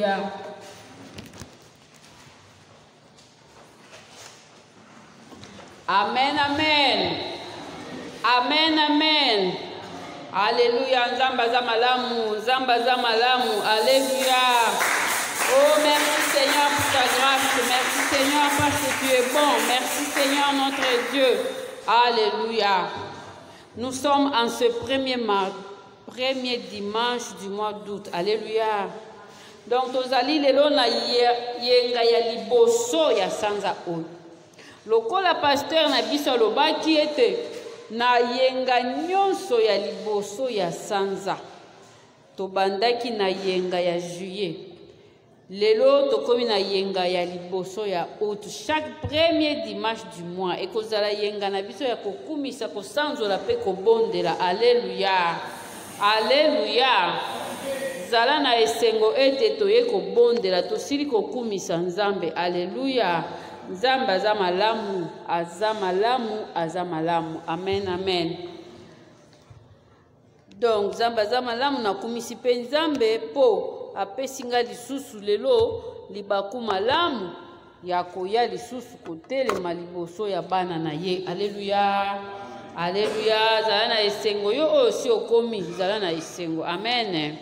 Alléluia. Amen, amen. Amen, amen. Alléluia. Nzamba za malamu, nzamba za malamu. Alléluia. Oh, merci Seigneur pour ta grâce. Merci Seigneur parce que tu es bon. Merci Seigneur notre Dieu. Alléluia. Nous sommes en ce premier dimanche du mois d'août. Alléluia. Donc, tozali lelo na yenga ya liboso ya sanza oyo. Lokola pasteur na biso lobaki ete na yenga nyonso ya liboso ya sanza. Tobandaki na yenga ya juillet. Lelo tokomi na yenga ya liboso ya août. Chaque premier dimanche du mois. Et kozala yenga na biso ya kokumisa kosanzola pe kobondela. Alléluia. Alléluia. Zala na esengo ete toye kobondela tosili kokumisa nzambe. Alléluia. Nzambe aza malamu, aza malamu, aza malamu. Amen, amen. Donc, nzambe aza malamu na kumisi pe nzambe po apesinga lisusu lelo libaku malamu ya koya lisusu kotelema liboso ya bana na ye. Alléluia. Alléluia. Zala na esengo yo oyo si okomi zala na esengo. Amen.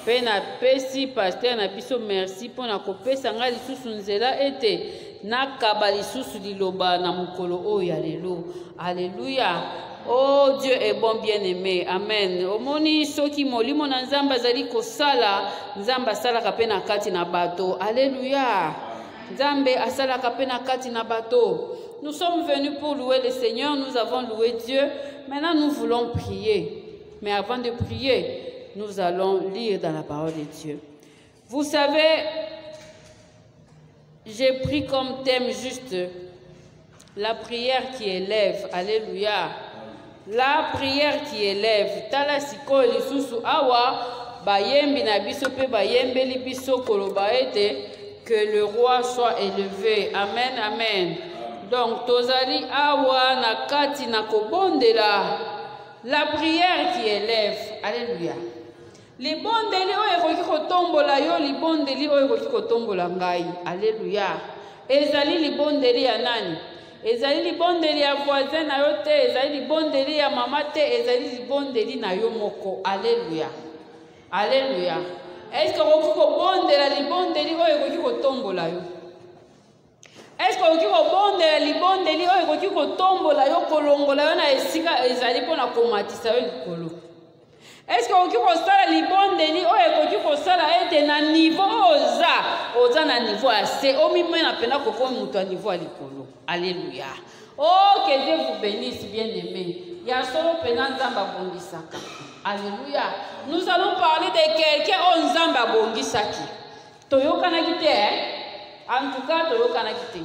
Pe na pesi pasteur na biso merci po na kopesa nga lisusu nzela ete nakaba lisusu liloba na mukolo oyo ya lelo. Alléluia. Oh, Dieu est bon, bien-aimé. Amen. Omoni soki molimo na nzamba azali kosala, nzamba asalaka pe na kati na bato. Alléluia. Nzambe asalaka pe na kati na bato. Nous sommes venus pour louer le Seigneur, nous avons loué Dieu. Maintenant, nous voulons prier. Mais avant de prier, nous allons lire dans la parole de Dieu. Vous savez, j'ai pris comme thème juste la prière qui élève. Alléluia. La prière qui élève. Tala siko lisusu awa bayembi na biso pe bayembeli biso koloba ete que le roi soit élevé. Amen, amen. Donc tozali awa na kati na kobondela la prière qui élève. Alléluia. Libondeli oyo ekoki kotombola yo, libondeli oyo ekoki kotombola ngai. Alléluia. Ezali libondeli ya nani? Ezali libondeli ya voisin na yo te, ezali libondeli ya mama te, ezali libondeli na yo moko. Alléluia. Alléluia. Est-ce que vous kobondela libondeli oyo ekoki kotombola yo? Est-ce que vous kobondela libondeli oyo ekoki kotombola yo, kolongola yo na esika ezali pona komatisa yo likolo? Est-ce que vous avez libondeli oyo ekoki kosala ete na niveau oza na niveau assez omime na pena koko muto niveau à likolo? Alléluia. Oh, que Dieu vous bénisse, bien-aimés. Ya solo pena nzamba bongisaka. Alléluia. Nous allons parler de quelqu'un o nzamba bongisaki. Toyokana kite en tout cas toyokana kite.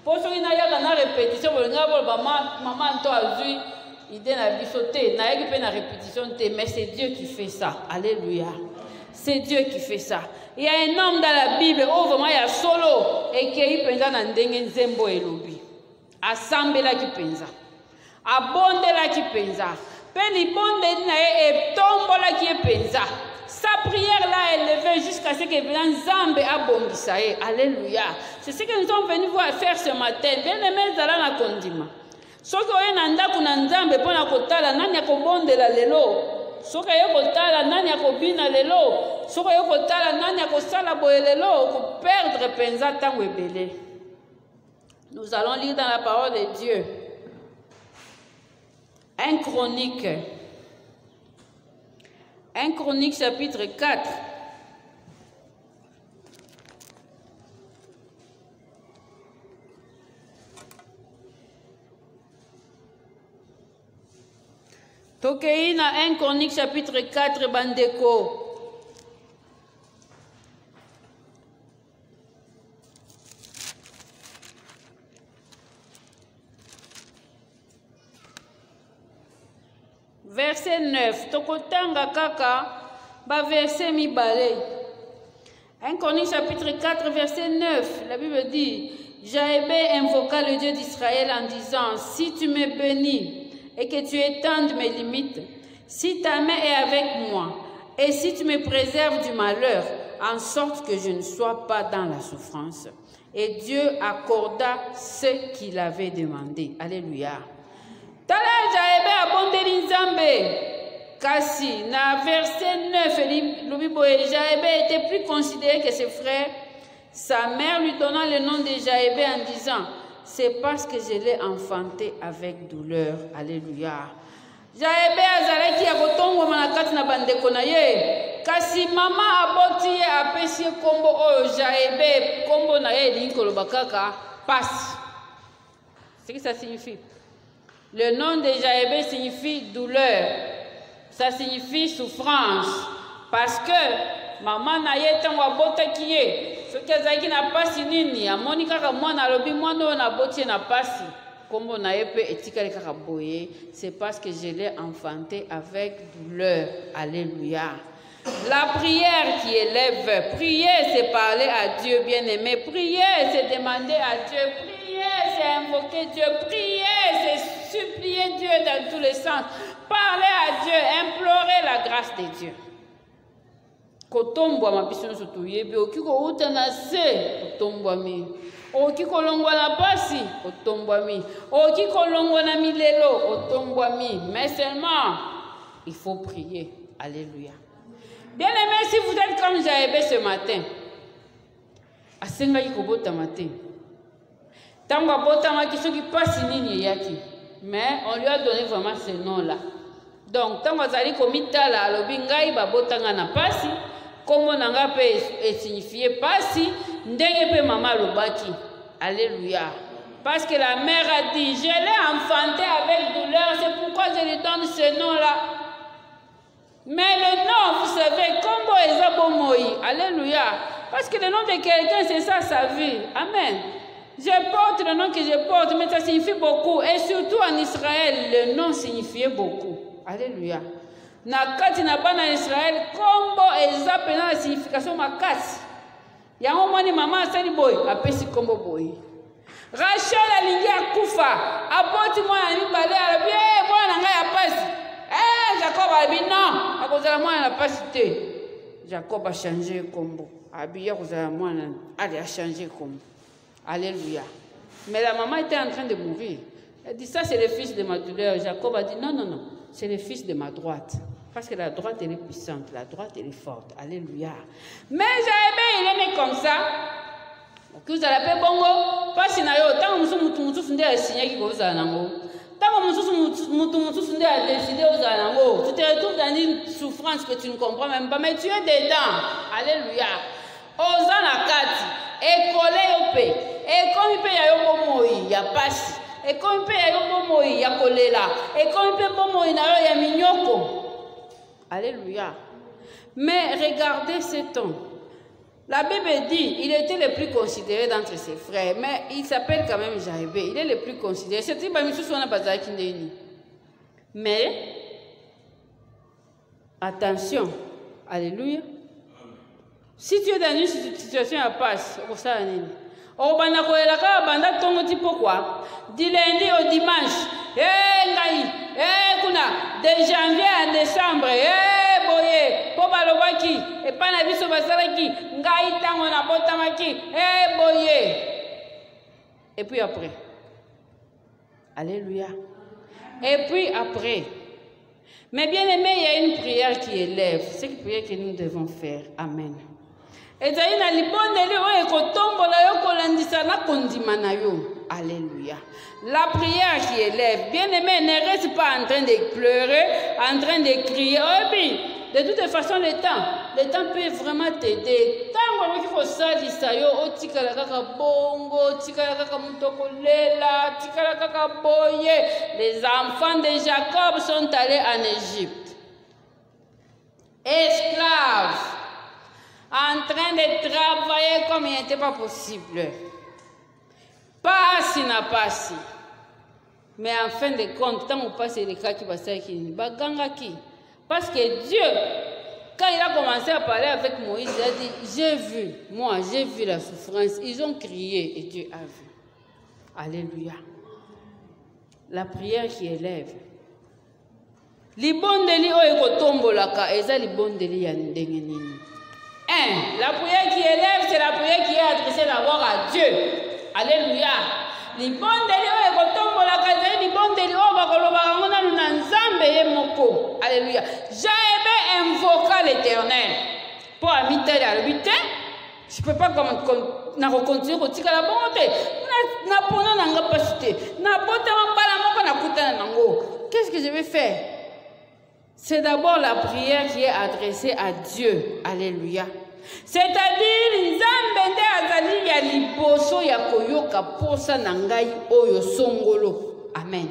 Poso ina yaka na répétition bolinga bolba maman to azui idée na bisoté na yaki pe na répétition te, mais c'est Dieu qui fait ça. Alléluia. C'est Dieu qui fait ça. Il y a un homme dans la Bible où vraiment il y a solo et qui est penza na ndenge nzembo elobi. Asambela ki penza. Abondela ki penza. Pe li bonde na e tombola ki penza. Sa prière là est levée jusqu'à ce que Nzambe abongisa. Alléluia. C'est ce que nous sommes venus voir faire ce matin. Bien-aimés zala na kondima. Soki oye na ndako na Nzambe pona kotala nani akobondela lelo. Soki oye kotala nani akobina lelo. Soki oye kotala nani akosala boye lelo ko perdre penza tango ebele. Nous allons lire dans la parole de Dieu. 1 Chronique chapitre 4. Tokeina 1 Chronique chapitre 4 bandeko. Verset 9. Tokotanga kaka ba verset mibale. 1 Chronique chapitre 4 verset 9. La Bible dit: Jaébé invoqua le Dieu d'Israël en disant: si tu me bénis et que tu étendes mes limites, si ta main est avec moi, et si tu me préserves du malheur, en sorte que je ne sois pas dans la souffrance. Et Dieu accorda ce qu'il avait demandé. Alléluia. Tala Jaebe abondeli Nzambe. Kasi, na verset 9, Jaebe était plus considéré que ses frères. Sa mère lui donna le nom de Jaebe en disant, c'est parce que je l'ai enfanté avec douleur. Alléluia. Jaebe azalaki ya kotongoma na kati na bandeko na ye. Kasi mama aboti ye apesi kombo oyo Jaebe, kombo na ye elingi koloba kaka pasi. C'est ce que ça signifie. Le nom de Jaebe signifie douleur. Ça signifie souffrance. Parce que maman na ye tango abotaki ye. Soki azalaki na pasi nini, amoni kaka mwana alobi mwana oyo naboti ye na pasi. Kombo na ye pe etikali kaka boye, c'est parce que je l'ai enfanté avec douleur. Alléluia. La prière qui élève, prier c'est parler à Dieu bien-aimé, prier c'est demander à Dieu, prier c'est invoquer Dieu, prier c'est supplier Dieu dans tous les sens, parler à Dieu, implorer la grâce de Dieu. Kotombwa mabiso nso toyebi okiko uta na se kotombwami okiko longwa na pasi kotombwami okiko longwa na milelo kotombwami, mais seulement il faut prier. Alléluia. Bien aimé, si vous êtes comme Jaebe ce matin, asengaki kobota matin tango abotamaki soki pasi nini eyaki, mais on lui a donné vraiment ce nom là. Donc tango azali komitala alobi ngai babotanga na pasi, kombo nanga pe signifie pasi, ndenge pe mama lobaki. Alléluia. Parce que la mère a dit, je l'ai enfanté avec douleur, c'est pourquoi je lui donne ce nom-là. Mais le nom, vous savez, kombo ezabo moi. Alléluia. Parce que le nom de quelqu'un, c'est ça sa vie. Amen. Je porte le nom que je porte, mais ça signifie beaucoup. Et surtout en Israël, le nom signifiait beaucoup. Alléluia. Na kati na bana Israël, kombo eza pena la signification makasi. Yango moni mama asali boy, apesi kombo boy. Rachel alingi akufa, aboti mwana mibale alabi, mwana ngai ya pasi. Jacob alabi non, akozala mwana na pasi te. Jacob a changé kombo. Abi ya kozala mwana, ali a changé kombo. Alléluia. Mais la maman était en train de mourir. Elle dit ça c'est le fils de ma douleur. Jacob a dit non, non, non. C'est le fils de ma droite. Parce que la droite, elle est puissante. La droite, elle est forte. Alléluia. Mais Jaebe, il est né comme ça. Que vous allez appeler bongo. Pas si nayo. Tant que vous fondez à signer qui vous a nango. Tant que vous fondez à décider aux anango. Tu te retrouves dans une souffrance que tu ne comprends même pas. Mais tu es dedans. Alléluia. Osa na kati. École yope. Et comme il peut y avoir un il n'y a pas si. Et comme il peut y avoir un mot, il y a kolela. Et comme il peut y avoir un mot, il y a mignoko. Alléluia. Mais regardez cet homme. La Bible dit, il était le plus considéré d'entre ses frères. Mais il s'appelle quand même Jaebe. Il est le plus considéré. C'est une mais, attention. Alléluia. Si tu es dans une situation à passe, au Sanini. Au Banakoelaka, Banda Tongoti pourquoi? Du lundi au dimanche. De janvier à décembre. Boye. Pobalobaki. Et Panabiso Basaraki. Ngai Tango na Botamaki. Boye. Et puis après. Alléluia. Et puis après. Mais bien aimé, il y a une prière qui élève. C'est une prière que nous devons faire. Amen. Alléluia. La prière qui élève, bien aimé, ne reste pas en train de pleurer, en train de crier. Oh, puis, de toute façon, le temps peut vraiment t'aider. Tant qu'il faut ça, l'Isayo, oh, tikala kaka bongo, tikala kaka mutokolela, tikala kaka boye. Les enfants de Jacob sont allés en Égypte. Esclaves. En train de travailler comme il n'était pas possible. Pas si n'a pas si. Mais en fin de compte, tant on passe les cas qui va qui. Parce que Dieu, quand il a commencé à parler avec Moïse, il a dit, j'ai vu la souffrance. Ils ont crié et Dieu a vu. Alléluia. La prière qui élève. Libondeli o ekotombolaka eza libondeli ya ndenge nini. La prière qui élève, c'est la prière qui est adressée d'abord à Dieu. Alléluia. Alléluia. J'avais invoqué l'Éternel. Pour habiter à l'habiter, je ne peux pas continuer à dire la bonté. Qu'est-ce que je vais faire? C'est d'abord la prière qui est adressée à Dieu. Alléluia. C'est-à-dire, Nzambe azali ya liboso ya koyoka posa na ngai oyo songolo. Amen.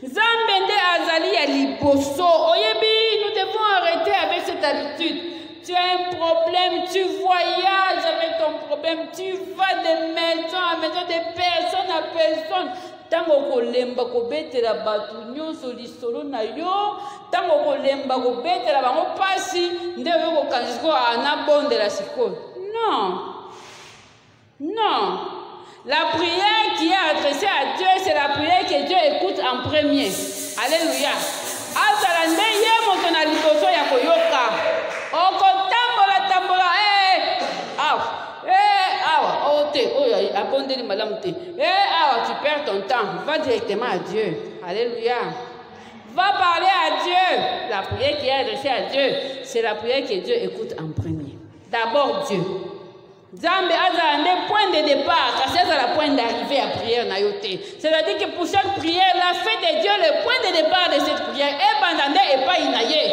Nzambe azali ya liboso. Oyebi, nous devons arrêter avec cette habitude. Tu as un problème, tu voyages avec ton problème, tu vas de maison à maison, de personne à personne. Tango kolemba kobetela batu nyonso lisolo na yo, tango kolemba kobetela bango pasi, nde yo kokanziko ana bondela siko. Non. Non. La prière qui est adressée à Dieu, c'est la prière que Dieu écoute en premier. Alléluia. Azala nde ye moto na liboso ya koyoka. Okotambola tambola tu perds ton temps. Va directement à Dieu. Alléluia. Va parler à Dieu. La prière qui est adressée à Dieu, c'est la prière que Dieu écoute en premier. D'abord Dieu. Zambe azande point de départ, car c'est la point d'arrivée à prière nayote. C'est-à-dire que pour chaque prière, la fête de Dieu, le point de départ de cette prière est bandandé et pas inaye.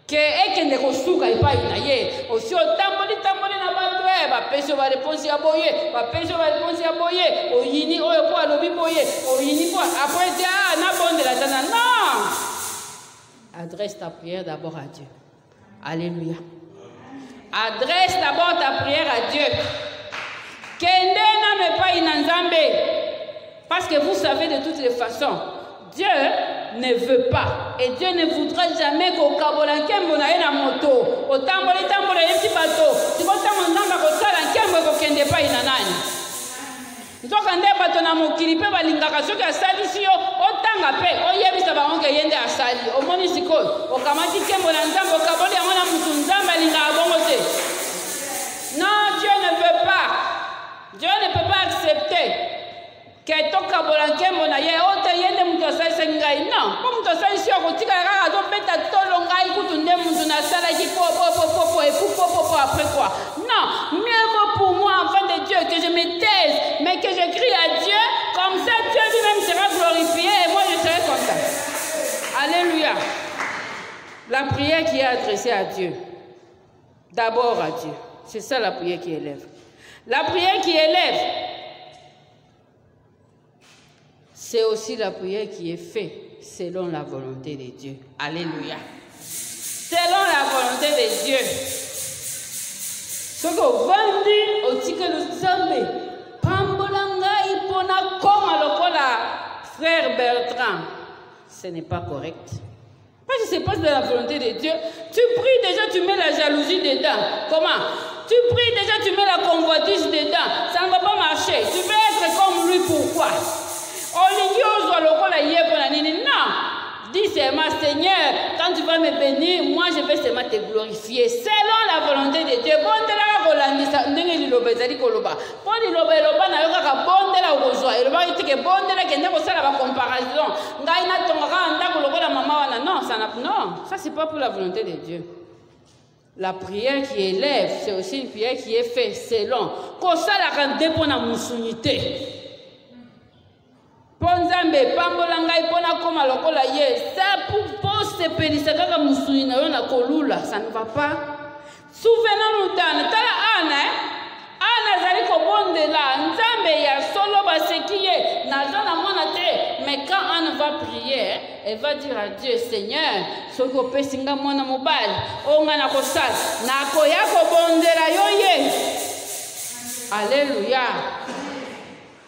Que ekende kosuka epa inaye aussi otamboli na bantu ba peso ba réponse ya boye oyini oyo po alobi boye oyini po après dia na bonde la tana. Non, adresse ta prière d'abord à Dieu. Alléluia. Adresse d'abord ta prière à Dieu. Kende na me pa inanzambe, parce que vous savez de toutes les façons, Dieu ne veut pas. Et Dieu ne voudra jamais qu'au Kabolankem on aille na moto. Au tambole yé petit bateau. Tu vois ça mon namba ko sala nkembo ko kende pa inanani. Nzoka nde bato na mokili pe balingaka soki asali si yo otanga pe oyebisa bango ke yende asali. Omoni sikoyo okamati kembo na nzambe okaboli yango na mutu nzambe alingaka bongo te. Non, Dieu ne veut pas. Dieu ne peut pas accepter que toka bolankembo na ye ote yende mutu asalisa ngai. Non, po mutu asalisi yo kotikala kaka azobeta tolo ngai kutu nde mutu nasalaki po et pour après quoi. Non, mieux vaut pour moi enfant de Dieu que je me taise, mais que je crie à Dieu, comme ça Dieu lui-même sera glorifié et moi je serai content. Alléluia. La prière qui est adressée à Dieu, d'abord à Dieu, c'est ça la prière qui élève. La prière qui élève, c'est aussi la prière qui est faite selon la volonté de Dieu. Alléluia. Selon la volonté de Dieu. Ce que vous vendez au ticket de Zambé, Pambolanga, Ipona, comme frère Bertrand, ce n'est pas correct. Parce que c'est pas de la volonté de Dieu. Tu pries déjà, tu mets la jalousie dedans. Comment? Tu pries déjà, tu mets la convoitise dedans. Ça ne va pas marcher. Tu veux être comme lui, pourquoi? Non, dis seulement Seigneur, quand tu vas me bénir, moi je vais seulement te glorifier selon la volonté de Dieu. Non, ça c'est pas pour la volonté de Dieu. La prière qui élève, c'est aussi une prière qui est faite selon. Quand ça la rende pour la moussunité. Ponzambe pambolangai pona koma lokola ye ça pour se pelisa kaka musuni na yo na kolula, ça ne va pas. Souvenons-nous d'Anne, tala Anne, Anne azali ko bondela nzambe ya solo basekiye na zona mona te, mais quand Anne va prier, elle va dire à Dieu, Seigneur, soko pesinga mona mobile, onga na kosala, na koya ko bondela yo ye. Alléluia.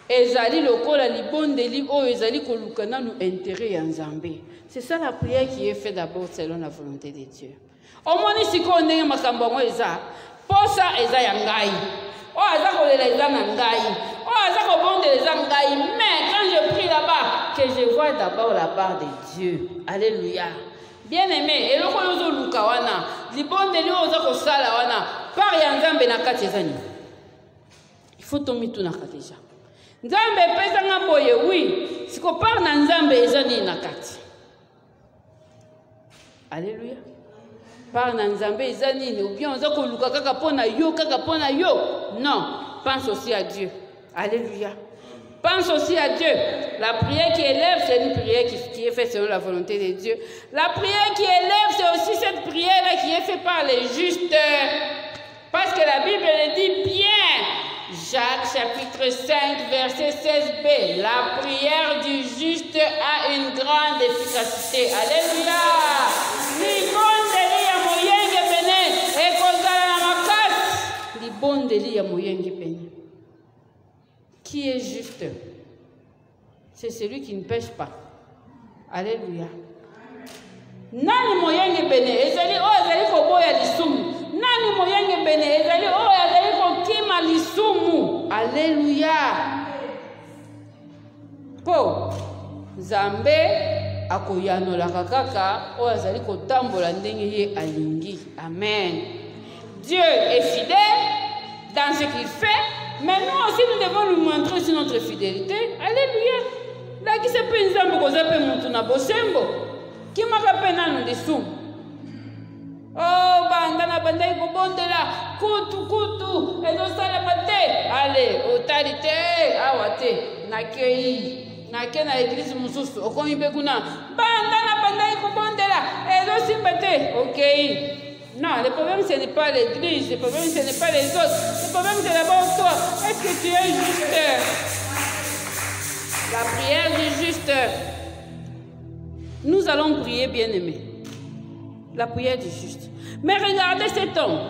Ezali lokola libondeli o ezali kolukana nous intérêt en Zambé. C'est ça la prière qui est faite d'abord selon la volonté de Dieu. Au moni siko ndenge makambo ngo eza, posa eza ya ngai. O aza kolela eza na ngai. O aza ko bondela eza ngai, mais quand je prie là-bas, que je vois d'abord la part de Dieu. Alléluia. Bien aimé, et le kolozo luka wana, libondeli oza ko sala wana, par ya nzambe na kati ezani. Il faut tomber tout na déjà. Nzambe pesa nga boye, oui, siko par na nzambe ezani na kati. Alléluia. Par na nzambe ezani, ou bien oza ko luka kaka pona yo, kaka pona yo. Non, pense aussi à Dieu. Alléluia. Pense aussi à Dieu. La prière qui élève, c'est une prière qui est faite selon la volonté de Dieu. La prière qui élève, c'est aussi cette prière-là qui est faite par les justes. Parce que la Bible le dit bien. Jacques chapitre 5, verset 16b. La prière du juste a une grande efficacité. Alléluia. Libondeli ya moyenge pene. Ekozala na makasi. Libondeli ya moyenge pene. Qui est juste? C'est celui qui ne pêche pas. Alléluia. Nani moyenge bene ezali o ezali ko boya lisumu. Nani moyenge bene ezali o ezali ko kima lisumu. Alléluia. Po Nzambe akoyanola kaka o ezali ko tambola ndenge ye alingi. Amen. Dieu est fidèle dans ce qu'il fait. Mais nous aussi, nous devons lui montrer aussi notre fidélité. Alléluia. Là, qui se peut nous amener aux appels montuna bosembo. Qui m'a rappelé dans le dessous. Oh, bandana bandai ko bonde là. Kutu. Et donc ça la bataille. Allez, autorité. Awate. Nakei. Nakei na l'église mususu. Okomi bekuna. Bandana bandai ko bonde là. Et donc si bataille. Ok. Non, le problème ce n'est pas l'église, le problème ce n'est pas les autres, le problème c'est d'abord toi. Est-ce que tu es juste? La prière du juste. Nous allons prier, bien-aimés. La prière du juste. Mais regardez cet homme.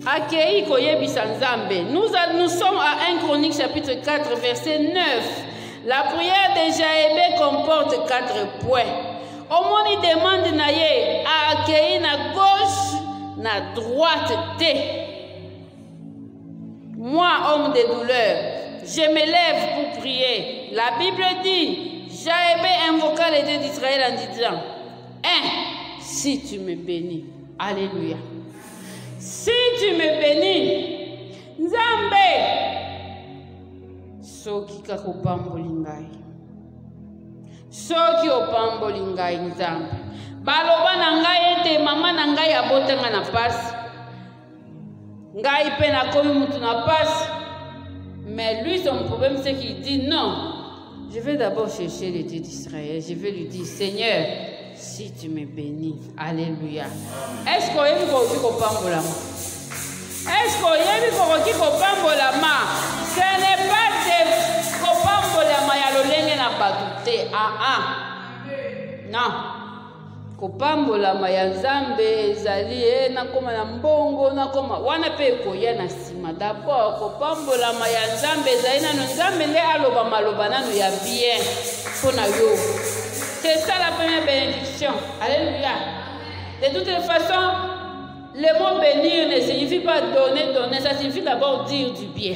Akei koyebi sanzambe. Nous sommes à 1 Chronique chapitre 4 verset 9. La prière de Jaébé comporte 4 points. Omoni demande na ye a accueilli na gauche, na droite te. Moi, homme de douleur, je me lève pour prier. La Bible dit, Jaébé invoqua les dieux d'Israël en disant, si tu me bénis, alléluia. Si tu me bénis, Nzambe, soki kakopamboli ngai. Soki opamboli ngai Nzambe. Baloba na ngai ete mama na ngai abotanga na pasi. Ngai pe na komi mutu na pasi. Mais lui, son problème, c'est qu'il dit non. Je vais d'abord chercher le Dieu d'Israël. Je vais lui dire, Seigneur, si tu me bénis. Alléluia. Est-ce qu'on y a kopambola ma? Est-ce qu'on y a kopambola ma? Ce n'est pas de kopambola ma ya lolenge na batute. Non. Kopambola ma ya Nzambe ezali na koma na mbongo na koma wana pe koya na sima. D'abord kopambola ma ya Nzambe ezali na Nzambe nde aloba maloba nanu ya bien pona yo. C'est ça la première bénédiction. Alléluia. De toutes les façons, le mot bénir ne signifie pas donner, ça signifie d'abord dire du bien.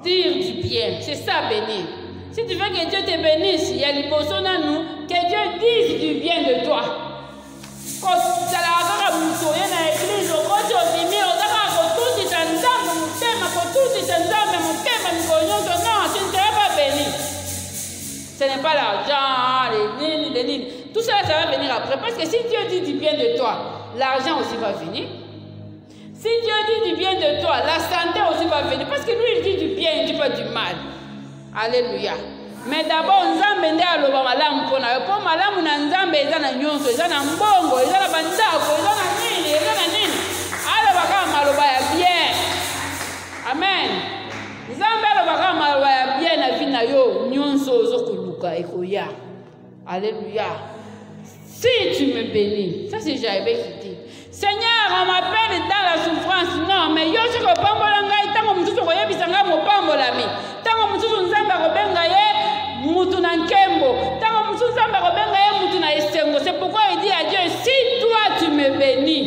Dire du bien, c'est ça bénir. Si tu veux que Dieu te bénisse, il y a les personnes à nous, que Dieu dise du bien de toi. Quand tu as la moutoye dans l'église, quand tu as dit, non, tu ne seras pas béni. Ce n'est pas l'argent, les lignes. Tout ça, ça va venir après. Parce que si Dieu dit du bien de toi, l'argent aussi va venir. Si Dieu dit du bien de toi, la santé aussi va venir. Parce que lui, il dit du bien, il ne dit pas du mal. Alléluia. Mais d'abord, Nzambe nde aloba malamu pona yo. Po malamu na Nzambe eza na nyonso, eza na mbongo, eza na bandako, eza na nini. Aloba kaka maloba ya bien. Amen. Nzambe aloba kaka maloba ya bien na vie na yo, nyonso ozokoluka ekoya. Alléluia. Si tu me bénis, ça c'est Jaébé qui dit, Seigneur, on m'appelle dans la souffrance. Non, mais yo je kopambola ngai tango mutusu koyebisa ngai mopambola mi. Tango mutusu Nzambe kobenga ye mutu na nkembo. Tango mutusu Nzambe kobenga ye mutu na esengo. C'est pourquoi il dit à Dieu, si toi tu me bénis.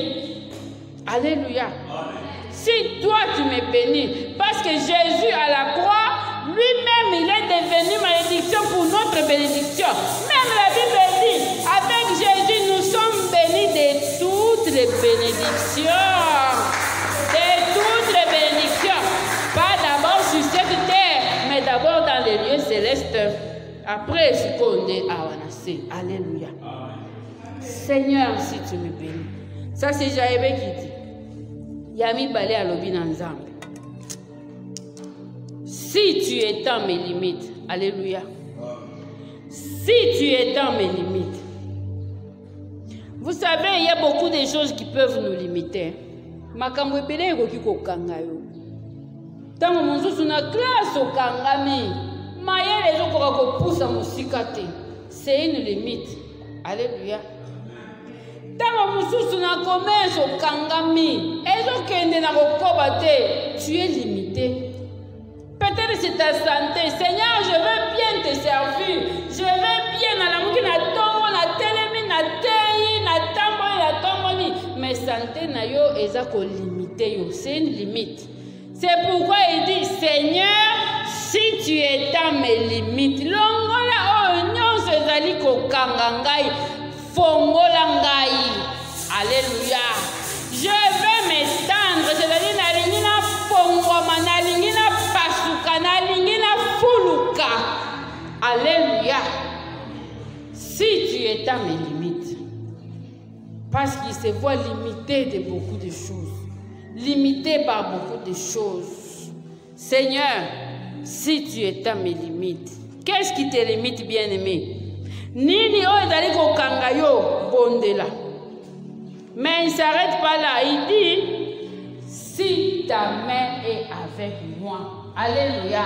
Alléluia. Si toi tu me bénis, parce que Jésus à la croix, lui-même il est devenu malédiction pour notre bénédiction. Même la Bible les bénédictions. De toutes les bénédictions. Pas d'abord sur cette terre, mais d'abord dans les lieux célestes. Après, ce qu'on est à Wanasé. Alléluia. Seigneur, si tu me bénis. Ça, c'est Jaébé qui dit. Yami balé à l'obi Nzambe. Si tu étends mes limites. Alléluia. Si tu étends mes limites. Vous savez, il y a beaucoup de choses qui peuvent nous limiter. Makambo ebele ekoki kokanga yo. Tango mosusu na classe okangami. Mayele ezokoka kopusa mosika te. C'est une limite. Alléluia. Tango mosusu na commerce okangami. Ezokende na kokoba te. Tu es limité. Peut-être c'est ta santé. Seigneur, je veux bien te servir. Je veux bien na lamuki na tongo na telemi na teyi na tamboli na tomboli. Mais santé na yo ezako limité yo. C'est une limite. C'est pourquoi il dit, Seigneur, si tu étends mes limites, longola o nyonso ezali kokanga ngai, fongola ngai. Alléluia. Je veux m'étendre, c'est-à-dire nalingi na fongoma, nalingi na pasuka, nalingi na fuluka. Alléluia. Si tu étends mes limites, parce qu'il se voit limité de beaucoup de choses. Limité par beaucoup de choses. Seigneur, si tu étends mes limites, qu'est-ce qui te limite, bien-aimé? Nini o ezali kokanga yo bondela. Mais il ne s'arrête pas là. Il dit, si ta main est avec moi. Alléluia.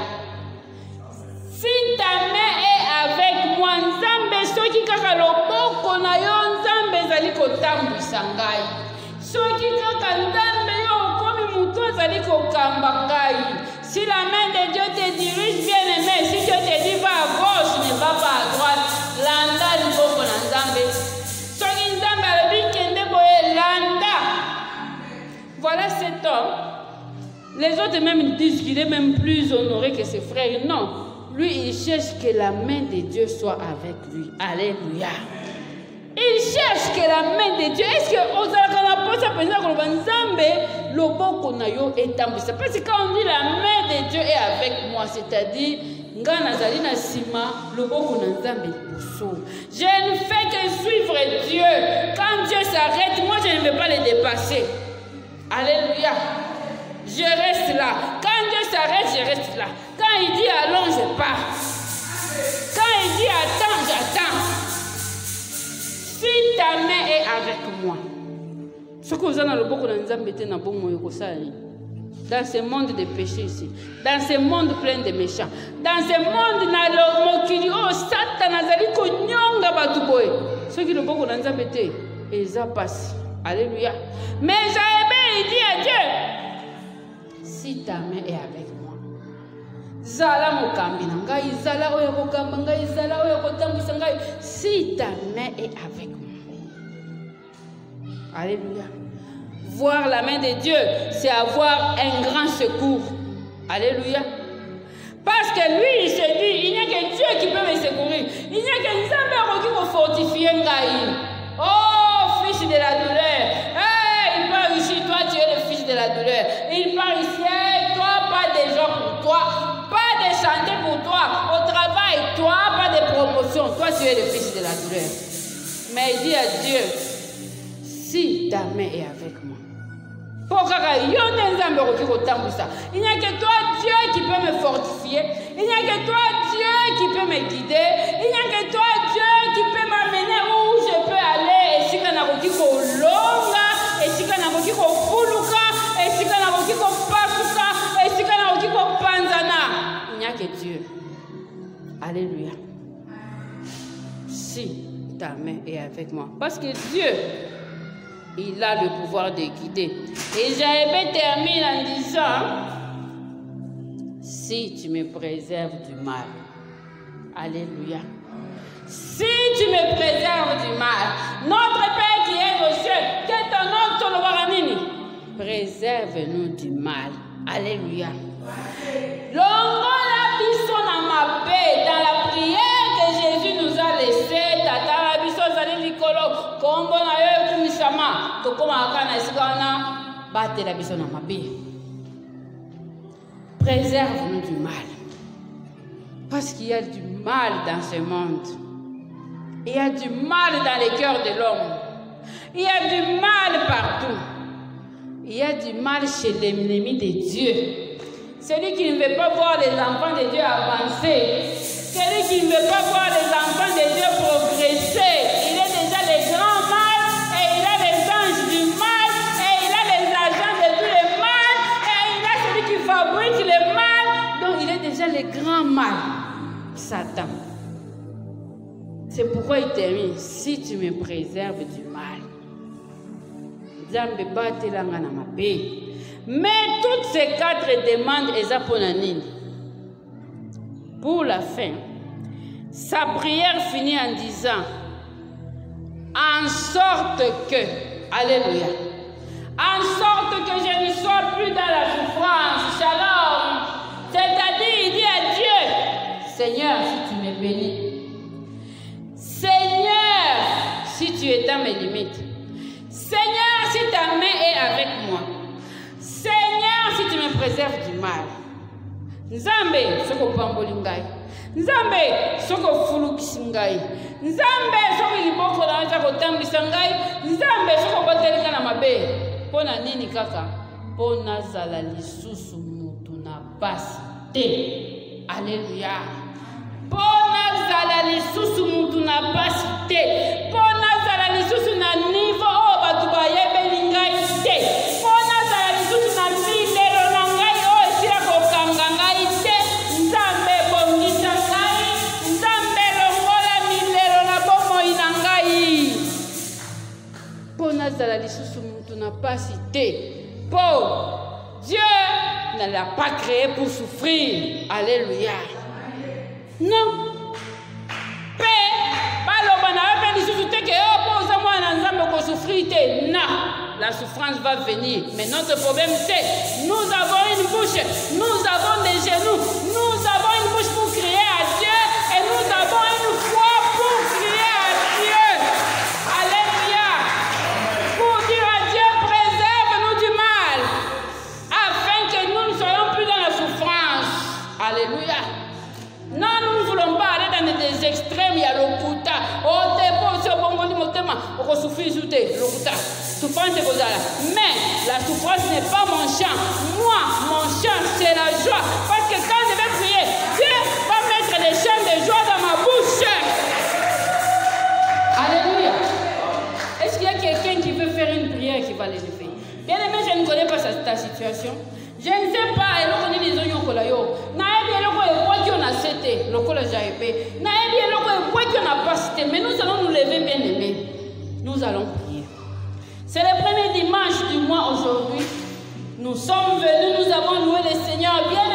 Si ta main est avec moi, Nzambe soki kaka loboko na yo Nzambe ezali kotambwisa ngai. Soki kaka Nzambe yo okomi mutu ezali kokamba ngai. Si la main de Dieu te dirige, bien-aimé, si Dieu te dit va à gauche, ne va pas à droite, landa liboko na Nzambe. Soki Nzambe alobi kende boye landa. Voilà cet homme. Les autres même disent qu'il est même plus honoré que ses frères. Non. Lui, il cherche que la main de Dieu soit avec lui. Alléluia. Il cherche que la main de Dieu. Est-ce que Ozalakana pose à penser que Nzambe loboko na yo etambisa? Parce que quand on dit la main de Dieu est avec moi, c'est-à-dire ngana zali na sima loboko na Nzambe liboso. Je ne fais que suivre Dieu. Quand Dieu s'arrête, moi je ne vais pas le dépasser. Alléluia. Je reste là. Quand Dieu s'arrête, je reste là. Quand il dit allons, je pars. Quand il dit attends, j'attends. Si ta main est avec moi. Ce que vous avez dans le beaucoup dans ce monde de péché ici, dans ce monde plein de méchants, dans ce monde na lo mokili o Satan azali konyonga batu boye. Ce qui le beaucoup dans Nzambete, eza passe. Alléluia. Mais Jaébé il dit à Dieu, si ta main est avec moi, zala mokambi na ngai, zala oyo kokamba ngai, zala oyo kotambisa ngai, si ta main est avec moi. Alléluia. Voir la main de Dieu, c'est avoir un grand secours. Alléluia. Parce que lui, il se dit, il n'y a que Dieu qui peut me secourir. Il n'y a que Nzambe qui peut fortifier ngai. Oh, fils de la douleur. Hey, il part ici, toi tu es le fils de la douleur. Il part ici, hey, toi pas de gens pour toi, pas de santé pour toi. Au travail, toi pas de promotion, toi tu es le fils de la douleur. Mais il dit à Dieu, si ta main est avec moi. Il n'y a que toi, Dieu, qui peut me fortifier. Il n'y a que toi, Dieu, qui peut me guider. Il n'y a que toi, Dieu, qui peut m'amener où je peux aller. Et si on a un longa, et si on a un fuluka, et si on a un pasuka, et si on a un panzana. Il n'y a que Dieu. Alléluia. Si ta main est avec moi. Parce que Dieu, il a le pouvoir de guider. Et Jaébé termine en disant, si tu me préserves du mal. Alléluia. Si tu me préserves du mal. Notre Père qui est aux cieux, que ton nom te le baranini. Préserve-nous du mal. Alléluia. Longola biso na mabe dans la prière que Jésus nous a laissée. Tata biso zali likolo kombo na yo kumisa constamment tokomaka na esika wana batela biso na mabe. Préserve-nous du mal. Parce qu'il y a du mal dans ce monde. Il y a du mal dans les cœurs de l'homme. Il y a du mal partout. Il y a du mal chez l'ennemi de Dieu. Celui qui ne veut pas voir les enfants de Dieu avancer. Celui qui ne veut pas voir les enfants de Dieu progresser. Il est déjà le grand mal et il a les anges du mal et il a les agents de tout le mal et il a celui qui fabrique le mal. Donc il est déjà le grand mal. Satan. C'est pourquoi il termine. Si tu me préserves du mal. Mais toutes ces 4 demandes pour la fin, sa prière finit en disant en sorte que, alléluia, en sorte que je ne sois plus dans la souffrance, shalom. C'est-à-dire, il dit à Dieu, Seigneur, si tu me bénis, Seigneur, si tu étends mes limites, Seigneur, si ta main est avec moi, Seigneur, si tu me préserves du mal, Nzambe, soko pamboli ngai, Nzambe, soko fulukisi ngai, Nzambe, soko liboko na nza kotambisa ngai, Nzambe, soko botelinga na mabe, pona nini kaka, pona zala lisusu mutu na pasi te, alléluia, pona zala lisusu mutu na pasi te, pona zala lisusu na niveau o batu bayebeli ngai te, pona zala lisusu na milelo na ngai o esila kokanga ngai te, Nzambe bongisa ngai, Nzambe longola milelo na bomoi na ngai, pona zala lisusu mutu na pasi te, po Dieu ne l'a pas créé pour souffrir, alléluia, non. La souffrance va venir, mais notre problème c'est nous avons une bouche, nous avons des genoux, nous avons une bouche pour crier à Dieu et nous avons une foi pour crier à Dieu. Alléluia. Pour dire à Dieu, préserve-nous du mal afin que nous ne soyons plus dans la souffrance. Alléluia. Non, nous ne voulons pas aller dans des extrêmes. Il y a le kuta. Oh, t'es bon, c'est bon, on va souffrir sous tes lokuta. Mais la souffrance n'est pas mon chant. Moi, mon chant, c'est la joie. Parce que quand je vais prier, Dieu va mettre des chants de joie dans ma bouche. Alléluia. Est-ce qu'il y a quelqu'un qui veut faire une prière qui va l'élever? Bien aimé, je ne connais pas ta situation. Je ne sais pas, mais nous allons nous lever, bien aimés. Nous allons prier. C'est le premier dimanche du mois aujourd'hui. Nous sommes venus, nous avons loué le Seigneur. Bien